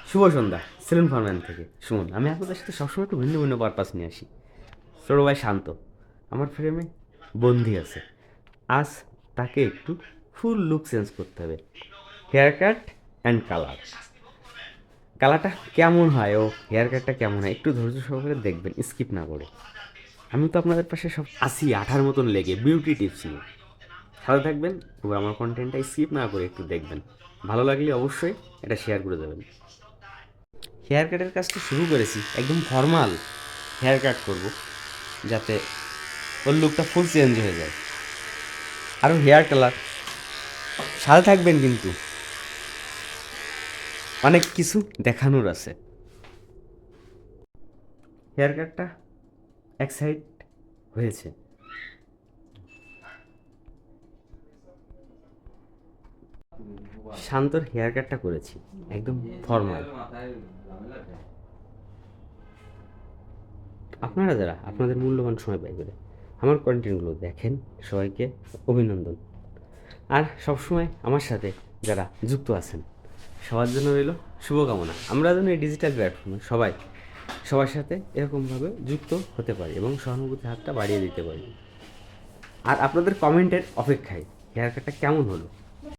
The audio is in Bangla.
শুভ সন্ধ্যা, সেলুন ফার্ম্যান থেকে শুনুন। আমি আপনাদের সাথে সবসময় একটু ভিন্ন ভিন্ন পারপাস নিয়ে আসি। ছোটো ভাই শান্ত আমার ফ্রেমে বন্দি আছে। আজ তাকে একটু ফুল লুক চেঞ্জ করতে হবে। Hair cut and colour. কালারটা কেমন হয় ও হেয়ার কাটটা কেমন হয় একটু ধৈর্য সহকারে দেখবেন, স্কিপ না করে। আমি তো আপনাদের পাশে সব আসি আঠার মতন লেগে বিউটি টিপস নিয়ে। সাথে থাকবেন এবং আমার কন্টেন্টটা স্কিপ না করে একটু দেখবেন। ভালো লাগলে অবশ্যই এটা শেয়ার করে দেবেন। হেয়ার কাটের কাজটা শুরু করেছি, একদম ফর্মাল হেয়ার কাট করব, যাতে ওর লুকটা ফুল চেঞ্জ হয়ে যায়। আরও হেয়ার কালার সাথে থাকবেন, কিন্তু অনেক কিছু দেখানোর আছে। হেয়ার কাটটা এক সাইড হয়েছে, শান্তর হেয়ার কাটটা করেছি একদম ফর্মাল। আপনারা যারা আপনাদের মূল্যবান সময় ব্যয় করে আমার কন্টেন্টগুলো দেখেন, সবাইকে অভিনন্দন। আর সবসময় আমার সাথে যারা যুক্ত আছেন সবার জন্য রইল শুভকামনা। আমরা যেন এই ডিজিটাল প্ল্যাটফর্মে সবাই সবার সাথে এরকমভাবে যুক্ত হতে পারি এবং সহানুভূতির হাতটা বাড়িয়ে দিতে পারি। আর আপনাদের কমেন্টের অপেক্ষায় হেয়ার কাটটা কেমন হলো